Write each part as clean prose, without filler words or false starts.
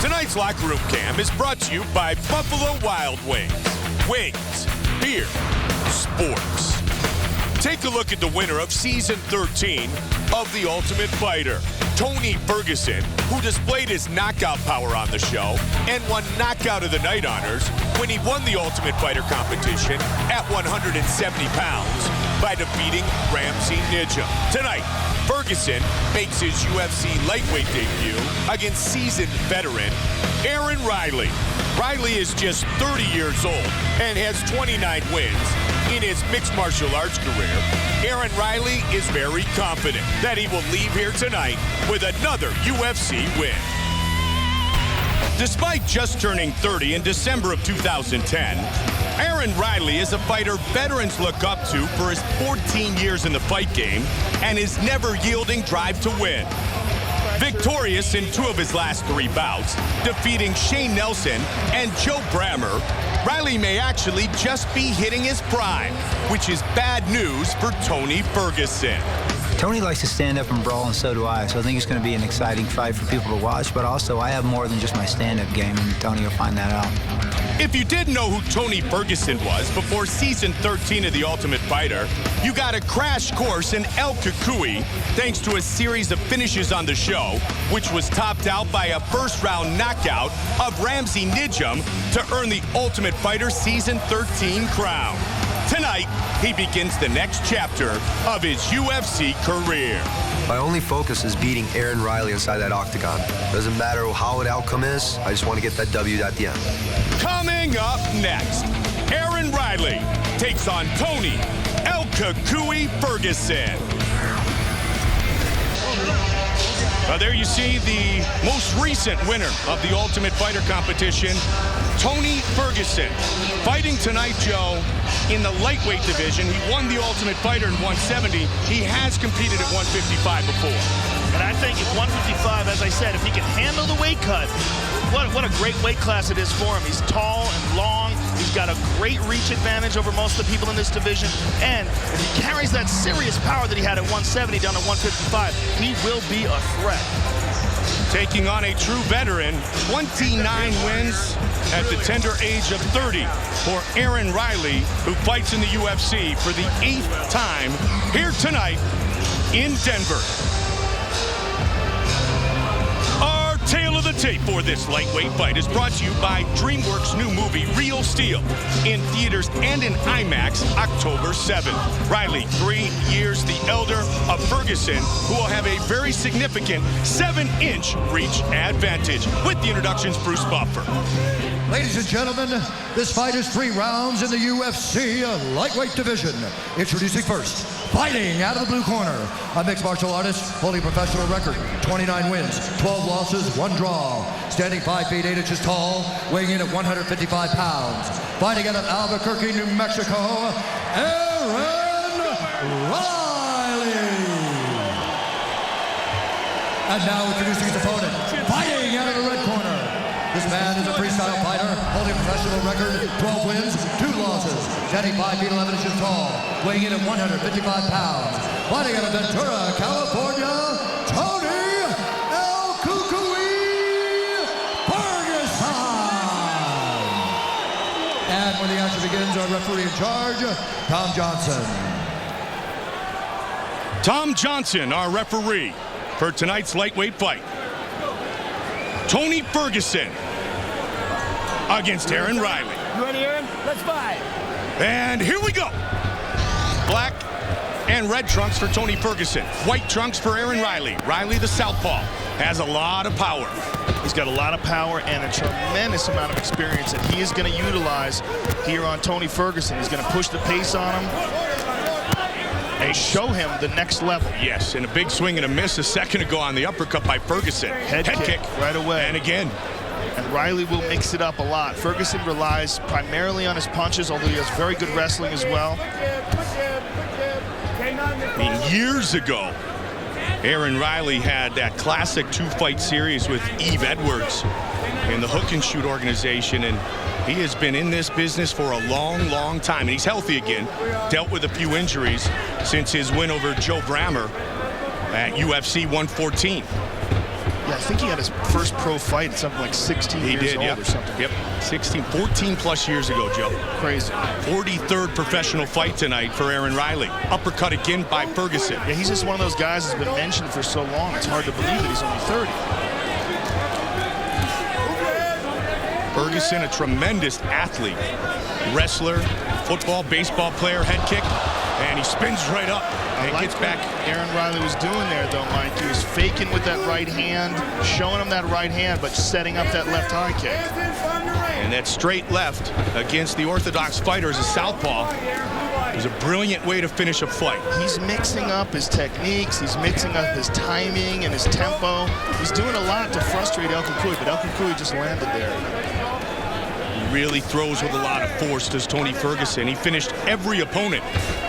Tonight's Locker Room Cam is brought to you by Buffalo Wild Wings. Wings, beer, sports. Take a look at the winner of Season 13 of The Ultimate Fighter, Tony Ferguson, who displayed his knockout power on the show and won Knockout of the Night honors when he won the Ultimate Fighter competition at 170 pounds by defeating Ramsey Nijem. Tonight, Ferguson makes his UFC lightweight debut against seasoned veteran Aaron Riley. Riley is just 30 years old and has 29 wins in his mixed martial arts career. Aaron Riley is very confident that he will leave here tonight with another UFC win. Despite just turning 30 in December of 2010, Aaron Riley is a fighter veterans look up to for his 14 years in the fight game and his never-yielding drive to win. Victorious in 2 of his last 3 bouts, defeating Shane Nelson and Joe Brammer, Riley may actually just be hitting his prime, which is bad news for Tony Ferguson. Tony likes to stand up and brawl, and so do I. So I think it's going to be an exciting fight for people to watch. But also, I have more than just my stand-up game, and Tony will find that out. If you didn't know who Tony Ferguson was before Season 13 of The Ultimate Fighter, you got a crash course in El Cucuy thanks to a series of finishes on the show, which was topped out by a first-round knockout of Ramsey Nijem to earn the Ultimate Fighter Season 13 crown. Tonight, he begins the next chapter of his UFC career. My only focus is beating Aaron Riley inside that octagon. Doesn't matter how the outcome is, I just want to get that W at the end. Coming up next, Aaron Riley takes on Tony El Cucuy Ferguson. There you see the most recent winner of the Ultimate Fighter competition, Tony Ferguson. Fighting tonight, Joe, in the lightweight division. He won the Ultimate Fighter in 170. He has competed at 155 before. And I think at 155, as I said, if he can handle the weight cut, what a great weight class it is for him. He's tall and long. He's got a great reach advantage over most of the people in this division. And if he carries that serious power that he had at 170 down to 155, he will be a threat. Taking on a true veteran, 29 wins at the tender age of 30 for Aaron Riley, who fights in the UFC for the 8th time here tonight in Denver. Our tale of the tape for this lightweight fight is brought to you by DreamWorks' new movie, Real Steel, in theaters and in IMAX October 7th. Riley, 3 years the elder of Ferguson, who will have a very significant 7-inch reach advantage. With the introductions, Bruce Buffer. Ladies and gentlemen, this fight is 3 rounds in the UFC lightweight division. Introducing first, fighting out of the blue corner, a mixed martial artist, holding a professional record, 29 wins, 12 losses, 1 draw. Standing 5 feet 8 inches tall, weighing in at 155 pounds. Fighting out of Albuquerque, New Mexico, Aaron Riley. And now introducing his opponent, fighting out of the red corner. This man is a freestyle fighter, holding a professional record, 12 wins, 2 losses. Standing 5 feet 11 inches tall, weighing in at 155 pounds. Fighting out of Ventura, California, Tony El Cucuy Ferguson. And when the action begins, our referee in charge, Tom Johnson. Tom Johnson, our referee for tonight's lightweight fight. Tony Ferguson against Aaron Riley. You ready, Aaron? Let's fight. And here we go. Black and red trunks for Tony Ferguson. White trunks for Aaron Riley. Riley, the southpaw, has a lot of power. He's got a lot of power and a tremendous amount of experience that he is going to utilize here on Tony Ferguson. He's going to push the pace on him and show him the next level. Yes, and a big swing and a miss a second ago on the uppercut by Ferguson. Head kick right away. And again. And Riley will mix it up a lot. Ferguson relies primarily on his punches, although he has very good wrestling as well. I mean, years ago, Aaron Riley had that classic 2-fight series with Eve Edwards in the Hook and Shoot organization, and he has been in this business for a long, long time. And he's healthy again, dealt with a few injuries since his win over Joe Brammer at UFC 114. Yeah, I think he had his first pro fight at something like 16 years old or something. Yep, 14 plus years ago, Joe. Crazy. 43rd professional fight tonight for Aaron Riley. Uppercut again by Ferguson. Yeah, he's just one of those guys that's been mentioned for so long. It's hard to believe that he's only 30. Ferguson, a tremendous athlete. Wrestler, football, baseball player, head kick. And he spins right up and gets back. Aaron Riley was doing there, though, Mike. He was faking with that right hand, showing him that right hand, but setting up that left high kick. And that straight left against the orthodox fighter as a southpaw is a brilliant way to finish a fight. He's mixing up his techniques. He's mixing up his timing and his tempo. He's doing a lot to frustrate El Cucuy, but El Cucuy just landed there. Really throws with a lot of force, does Tony Ferguson. He finished every opponent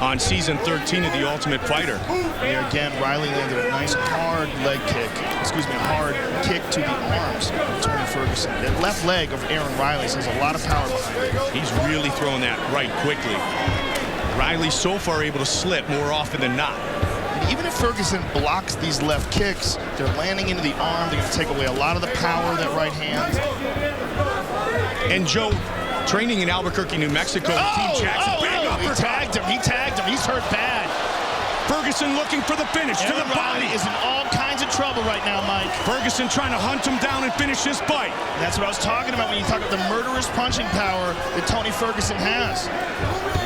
on season 13 of The Ultimate Fighter. Here again, Riley landed a nice hard leg kick, hard kick to the arms of Tony Ferguson. That left leg of Aaron Riley's has a lot of power behind it. He's really throwing that right quickly. Riley so far able to slip more often than not. And even if Ferguson blocks these left kicks, they're landing into the arm. They're going to take away a lot of the power of that right hand. And Joe, training in Albuquerque, New Mexico, Team Jackson. He tagged him. He tagged him. He's hurt bad. Ferguson looking for the finish to the body. Is in all kinds of trouble right now, Mike. Ferguson trying to hunt him down and finish this fight. That's what I was talking about when you talk about the murderous punching power that Tony Ferguson has.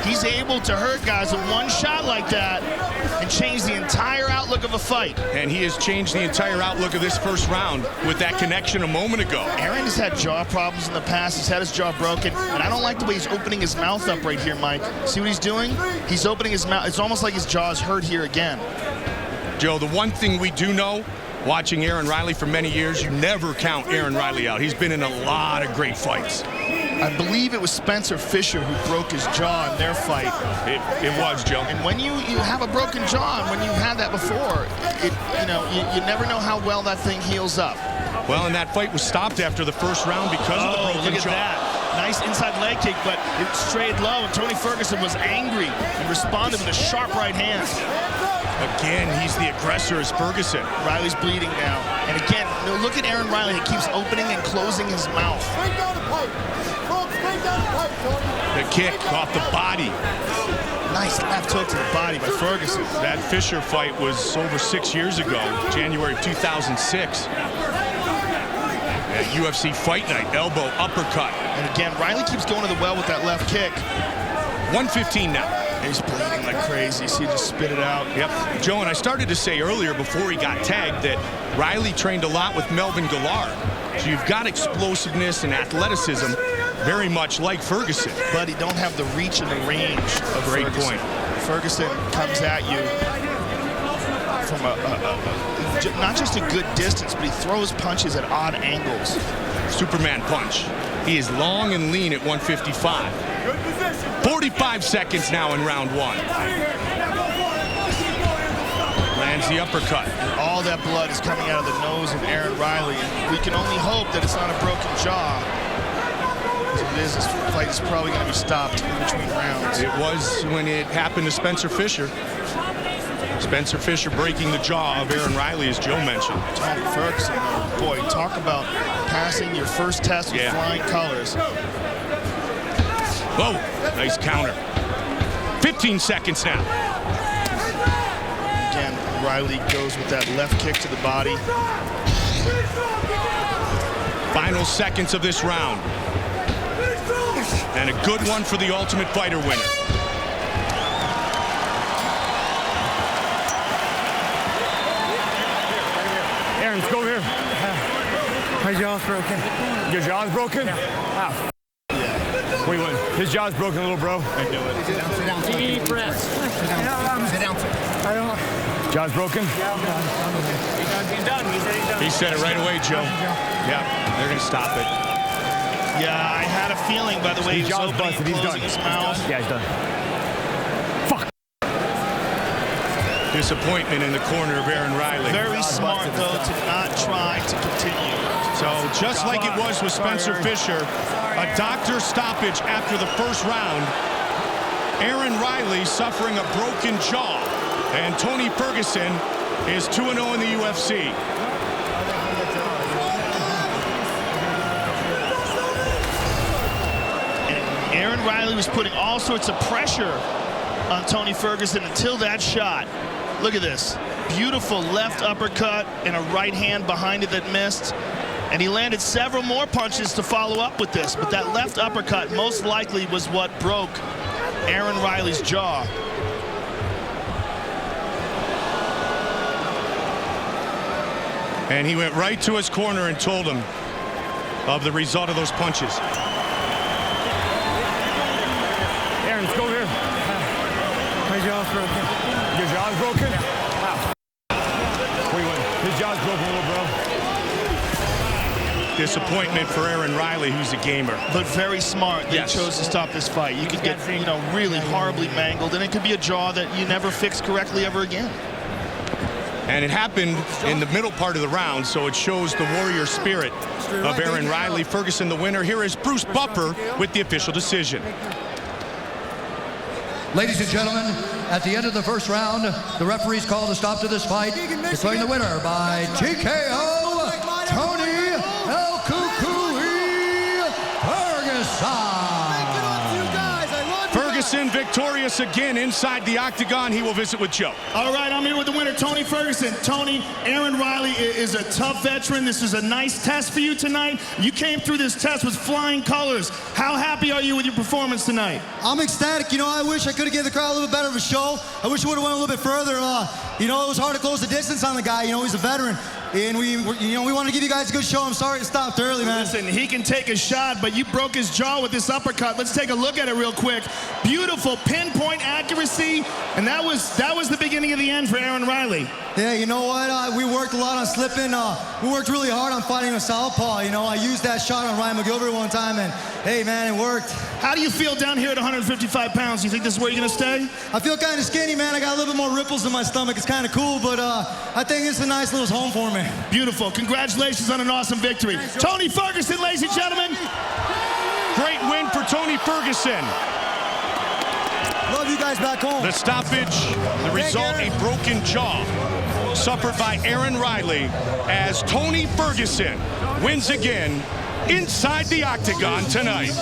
He's able to hurt guys with one shot like that and change the entire outlook of a fight. And he has changed the entire outlook of this first round with that connection a moment ago. Aaron has had jaw problems in the past. He's had his jaw broken. And I don't like the way he's opening his mouth up right here, Mike. See what he's doing? He's opening his mouth. It's almost like his jaw is hurt here again. Joe, the one thing we do know, watching Aaron Riley for many years, you never count Aaron Riley out. He's been in a lot of great fights. I believe it was Spencer Fisher who broke his jaw in their fight. It was, Joe. And when you have a broken jaw, and when you've had that before, you never know how well that thing heals up. Well, and that fight was stopped after the first round because of the broken look at jaw. that. Nice inside leg kick, but it strayed low, and Tony Ferguson was angry and responded with a sharp right hand. Again, he's the aggressor is Ferguson. Riley's bleeding now. And again, look at Aaron Riley. He keeps opening and closing his mouth. The kick off the body. Nice left hook to the body by Ferguson. That Fisher fight was over 6 years ago, January of 2006. At UFC Fight Night, elbow, uppercut. And again, Riley keeps going to the well with that left kick. 115 now. He's bleeding like crazy. See, just spit it out. Yep. Joe, and I started to say earlier before he got tagged that Riley trained a lot with Melvin Gillard. So you've got explosiveness and athleticism, very much like Ferguson. But he don't have the reach and the range of Great Ferguson. point. Ferguson comes at you from not just a good distance, but he throws punches at odd angles. Superman punch. He is long and lean at 155. 45 seconds now in round one. Lands the uppercut. And all that blood is coming out of the nose of Aaron Riley. And we can only hope that it's not a broken jaw. As it is, this fight is probably going to be stopped in between rounds. It was when it happened to Spencer Fisher. Spencer Fisher breaking the jaw of Aaron Riley, as Joe mentioned. Tony Ferguson, boy, talk about passing your first test with flying colors. Whoa, nice counter. 15 seconds now. Again, Riley goes with that left kick to the body. Final seconds of this round. And a good one for the Ultimate Fighter winner. Aaron, let's go over here. My jaw's broken. Your jaw's broken? Yeah. Ah, wait. His jaw's broken, little bro. I knew it. Sit down. Deep breath. Sit down. I don't. Jaw's broken? He's done. He said he's done. He said it right away, Joe. Yeah, they're going to stop it. Yeah, I had a feeling by the way he was opening and closing his mouth. Yeah, he's done. Fuck. Disappointment in the corner of Aaron Riley. Very smart, though, to not try to continue. So just like it was with Spencer Fisher, a doctor's stoppage after the first round. Aaron Riley suffering a broken jaw. And Tony Ferguson is 2-0 in the UFC. Aaron Riley was putting all sorts of pressure on Tony Ferguson until that shot. Look at this. Beautiful left uppercut and a right hand behind it that missed. And he landed several more punches to follow up with this. But that left uppercut most likely was what broke Aaron Riley's jaw. And he went right to his corner and told him of the result of those punches. Aaron, let's go here. My jaw's broken. Your jaw's broken? How? We win. His jaw's broken, little bro. Disappointment for Aaron Riley, who's a gamer. But very smart that he chose to stop this fight. You could get, really horribly mangled, and it could be a jaw that you never fix correctly ever again. And it happened in the middle part of the round, so it shows the warrior spirit of Aaron Riley. Ferguson the winner. Here is Bruce Buffer with the official decision. Ladies and gentlemen, at the end of the first round, the referees called a stop to this fight, declaring the winner by TKO, Tony El Cucuy Ferguson. Ferguson victorious again inside the octagon. He will visit with Joe. All right, I'm here with the winner, Tony Ferguson. Tony, Aaron Riley is a tough veteran. This is a nice test for you tonight. You came through this test with flying colors. How happy are you with your performance tonight? I'm ecstatic. I wish I could have given the crowd a little bit better of a show. I wish I would have went a little bit further. It was hard to close the distance on the guy. He's a veteran. And we want to give you guys a good show. I'm sorry it stopped early, man. Listen, he can take a shot, but you broke his jaw with this uppercut. Let's take a look at it real quick. Beautiful pinpoint accuracy, and that was the beginning of the end for Aaron Riley. Yeah, you know what? We worked a lot on slipping. We worked really hard on fighting a southpaw. I used that shot on Ryan McGilbert one time, and hey, man, it worked. How do you feel down here at 155 pounds? Do you think this is where you're going to stay? I feel kind of skinny, man. I got a little bit more ripples in my stomach. It's kind of cool, but I think it's a nice little home for me. Beautiful. Congratulations on an awesome victory. Tony Ferguson, ladies and gentlemen. Great win for Tony Ferguson. Love you guys back home. The stoppage, the result, a broken jaw suffered by Aaron Riley as Tony Ferguson wins again inside the octagon tonight.